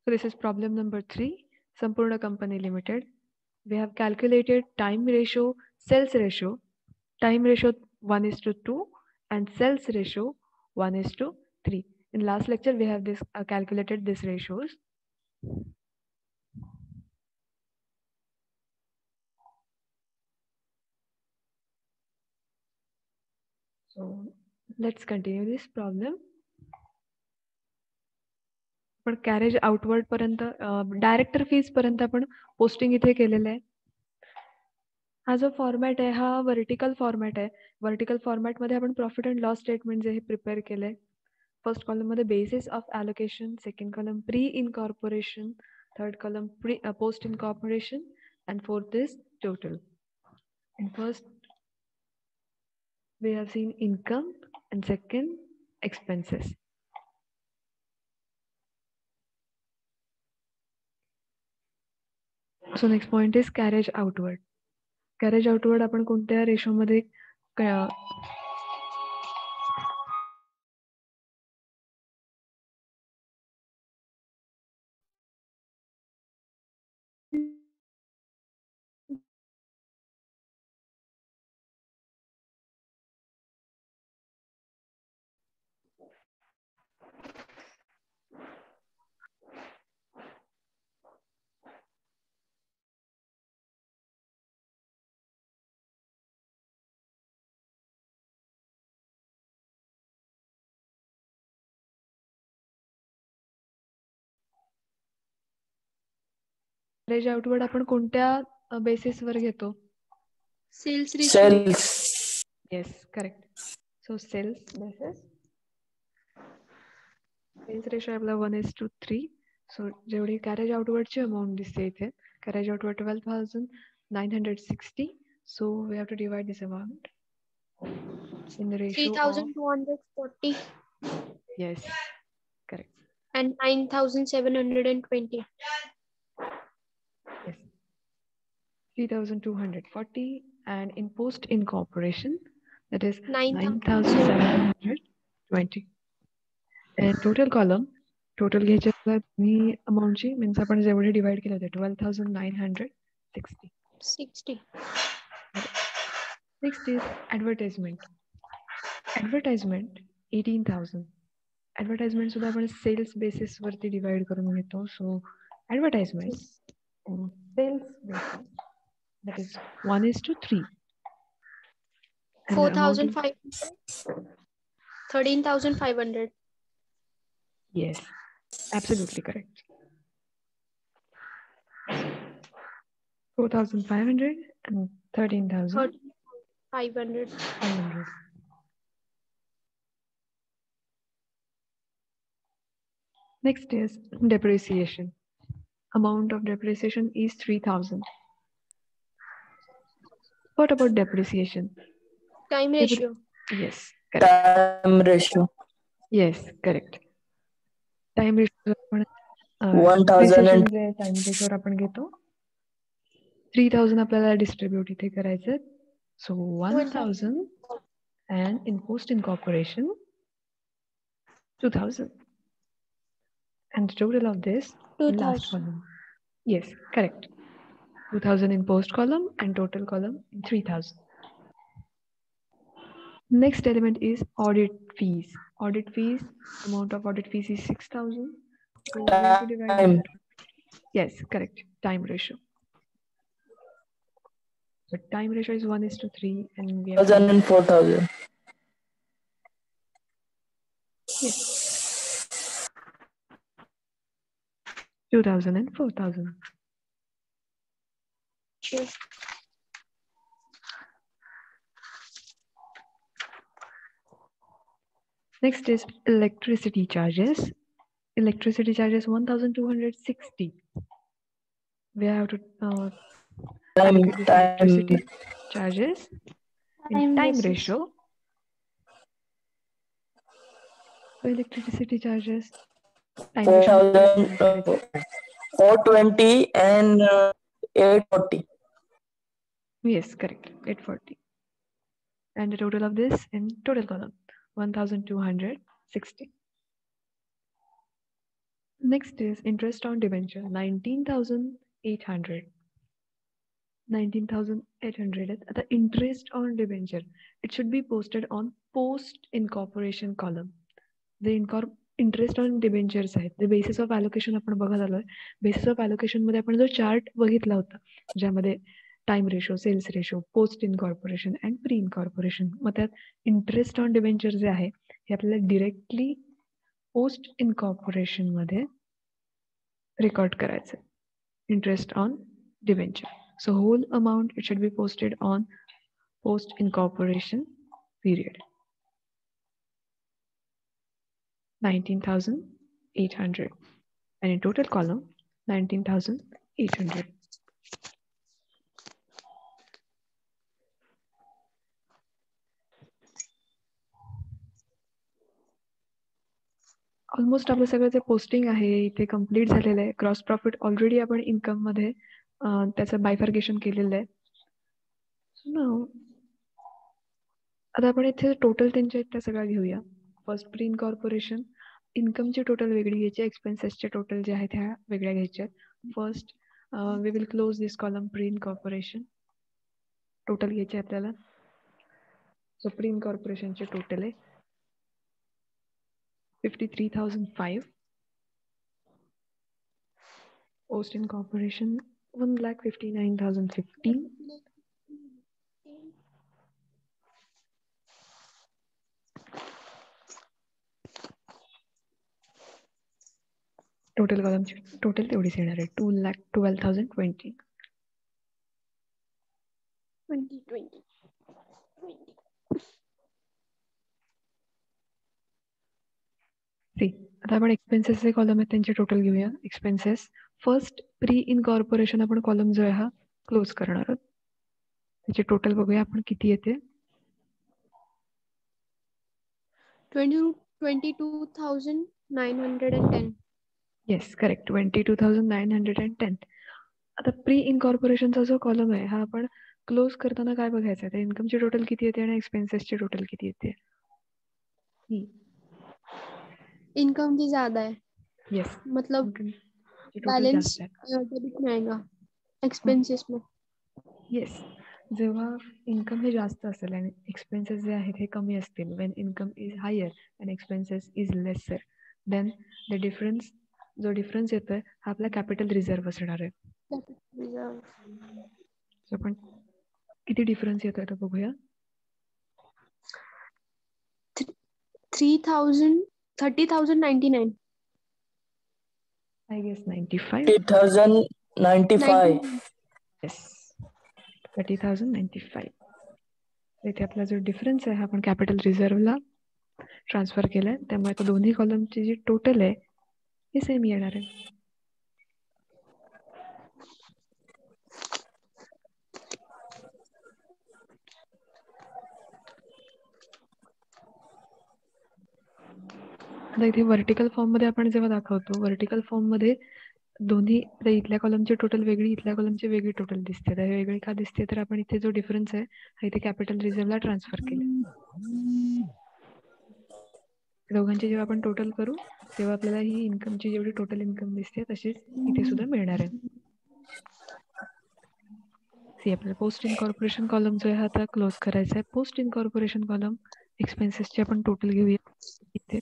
So this is problem number 3, Sampurna Company Limited. We have calculated time ratio, sales ratio, time ratio 1:2 and sales ratio 1:3. In last lecture, we have calculated these ratios. So let's continue this problem. पण carriage outward पर्यंत director fees पर्यंत आपण posting इथे केलेलं आहे. हा जो format आहे हा व्हर्टिकल फॉर्मॅट आहे. व्हर्टिकल फॉर्मॅटमध्ये आपण प्रॉफिट अँड लॉस स्टेटमेंट जे हे प्रिपेअर केलंय. फर्स्ट कॉलम मध्ये basis of allocation, second column pre incorporation, third column post incorporation and fourth is total. In first we have seen income and second expenses. So next point is carriage outward. Carriage outward आपण कोणत्या ratio मध्ये carriage outward आपण कोणत्या बेसिसवर घेतो? Sales ratio. Yes, correct. So sales basis. Sales ratio आपला 1:3. So जेवढी carriage outward ची अमाऊंट दिसते इथे, carriage outward 12,960. So we have to divide this amount in the ratio of 3,240. Yes, correct. And 9,720. Yes, 3,240, and in post incorporation that is 9,720. And total column, total घ्यायच्या मी amount ची means आपण जेवढे divide केलं ते 12,960. 60. Next is advertisement. Advertisement 18,000. Advertisement सुद्धा आपण sales basis वरती divide करून घेतो. So advertisement sales basis that is 1:3. 4,500. 13,500. Yes, absolutely correct. 4,500 and 13,500. Next is depreciation. Amount of depreciation is 3,000. What about depreciation? Time ratio. Yes, correct. Time ratio. Yes, correct. Time ratio 1,000 and time ratio आपण घेतो. 3,000 आपल्याला distribute इथे करायचं. So 1,000 and in post incorporation 2,000. And the total of this in last column. Yes, correct. 2,000 in post column and total column in 3,000. Next element is audit fees. Audit fees, amount of audit fees is 6,000. So we have to divide time. Yes, correct. Time ratio. So time ratio is 1:3 and we have 1,000 and 4,000. Yes. 2,000 and 4,000. Sure. Next is electricity charges. Electricity charges 1,260. We have to allocate this electricity charges in time ratio. So electricity charges time ratio 420 and 840. Yes, correct. 840. And the total of this in total column 1,260. Next is interest on debenture, 19,800. 19,800 is the interest on debenture. It should be posted on post incorporation column. The interest on debentures आहेत ते basis of allocation आपण बघत आलोय. Basis of allocation मध्ये आपण जो chart बघितला होता ज्यामध्ये time ratio, sales ratio, post incorporation and pre incorporation, मग त्यात इंटरेस्ट ऑन डिबेंचर जे आहे हे आपल्याला डिरेक्टली पोस्ट इनकॉर्पोरेशन मध्ये रेकॉर्ड करायचं. Interest on debenture, so whole amount it should be posted on post incorporation period. 19,800 and in total column 19,800. Almost आपलं सगळं जे पोस्टिंग आहे इथे कम्प्लीट झालेलं आहे. क्रॉस प्रॉफिट ऑलरेडी आपण इन्कम मध्ये त्याचं बायफर्गेशन केलेलं आहे. आता आपण इथे टोटल त्यांच्या त्या सगळ्या घेऊया. फर्स्ट प्री इनकॉर्पोरेशन इन्कमची टोटल वेगळी घ्यायची, एक्सपेन्सेसचे टोटल जे आहेत ह्या वेगळ्या घ्यायच्या. First we will close this column pre incorporation. Total घ्यायचे आपल्याला. सो प्री इनकॉर्पोरेशनचे टोटल आहे 53,005. Post incorporation 1,59,015. टोटल कॉलमची टोटल तेवढीच येणार आहे 2,12,020. 20. आता आपण एक्सपेन्सेसचे कॉलम आहेत त्यांचे टोटल घेऊया. एक्सपेन्सेस फर्स्ट प्री इनकॉर्पोरेशन आपण कॉलम जो आहे हा क्लोज करणार आहोत. त्याचे टोटल बघूया आपण किती येते. 22,910. Yes correct, 22,910. आता प्री इनकॉर्पोरेशनचा जो कॉलम आहे हा आपण क्लोज करताना काय बघायचं आहे, इन्कमची टोटल किती येते आणि एक्सपेन्सेसची टोटल किती येते. इनकम की ज्यादा है. यस, मतलब बैलेंस डेबिट में आएगा एक्सपेंसेस में. येस, जेव्हा इन्कम हे जास्त असेल आणि एक्सपेन्सेस जे आहेत हे कमी असतील, when income is higher and expenses is lesser, then the difference जो डिफरन्स येतोय हा आपला कॅपिटल रिझर्व्ह असणार आहे. आपण किती डिफरन्स येतोय तो बघूया. 30,099. I guess 95. 30,095. Yes, 30,095. इथे आपला जो डिफरन्स आहे हा आपण कॅपिटल रिझर्व्हला ट्रान्सफर केलाय, त्यामुळे आता दोन्ही कॉलमची जी टोटल आहे हे सेम येणार आहे. आता इथे व्हर्टिकल फॉर्म मध्ये आपण जेव्हा दाखवतो, व्हर्टिकल फॉर्म मध्ये दोन्ही इथल्या कॉलमची टोटल वेगळी, इथल्या कॉलमची वेगळी टोटल दिसते. तर वेगळी का दिसते, तर आपण इथे जो डिफरन्स आहे हा इथे कॅपिटल रिझर्व्हला ट्रान्सफर केला. दोघांची जेव्हा आपण टोटल करू तेव्हा आपल्याला ही इन्कमची जेवढी टोटल इन्कम दिसते तशीच इथे सुद्धा मिळणार आहे. आपल्याला पोस्ट इनकॉर्पोरेशन कॉलम जो आहे हा आता क्लोज करायचा आहे. पोस्ट इनकॉर्पोरेशन कॉलम एक्सपेन्सेसचे आपण टोटल घेऊया. इथे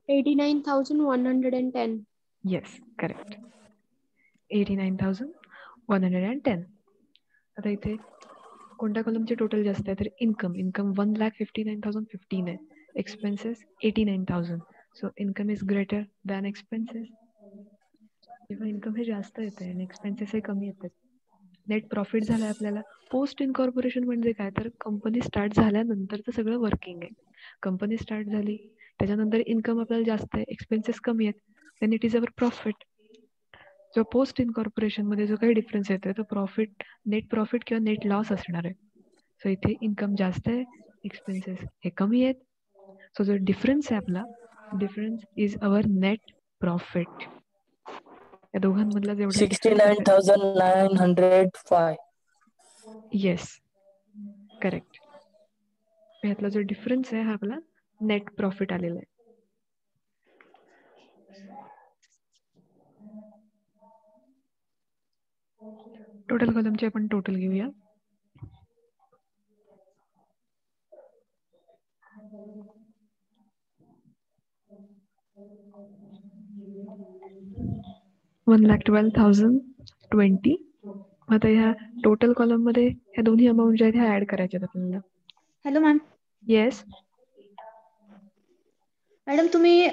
89,110. Yes correct, 89,110. आता इथे कोणत्या कॉलमचे टोटल जास्त आहे, तर इन्कम 1,59,015 आहे. Expenses 89,000. So income is greater than expenses. जेव्हा इन्कम हे जास्त येते आणि एक्सपेन्सेस हे कमी येतात, नेट प्रॉफिट झालाय आपल्याला. पोस्ट इनकॉर्पोरेशन म्हणजे काय, तर कंपनी स्टार्ट झाल्यानंतरचं सगळं वर्किंग आहे. कंपनी स्टार्ट झाली त्याच्यानंतर इन्कम आपल्याला जास्त आहे, एक्सपेन्सेस कमी आहेत, then it is our profit. जो पोस्ट इनकॉर्पोरेशन मध्ये जो काही डिफरन्स येतोय तो प्रॉफिट, नेट प्रॉफिट किंवा नेट लॉस असणार आहे. सो इथे इन्कम जास्त आहे, एक्सपेन्सेस हे कमी आहेत. सो जो डिफरन्स आहे आपला, difference is our net profit. या दोघांमधला जेवढा 69,905. Yes correct. यातला जो डिफरन्स आहे हा आपला नेट प्रॉफिट आलेलं आहे. टोटल कॉलमचे आपण टोटल घेऊया. $1,12,020. आता ह्या टोटल कॉलम मध्ये ह्या दोन्ही अमाऊंट ज्या आहेत ह्या ऍड करायच्या आहेत आपल्याला. Hello ma'am. येस मॅडम तुम्ही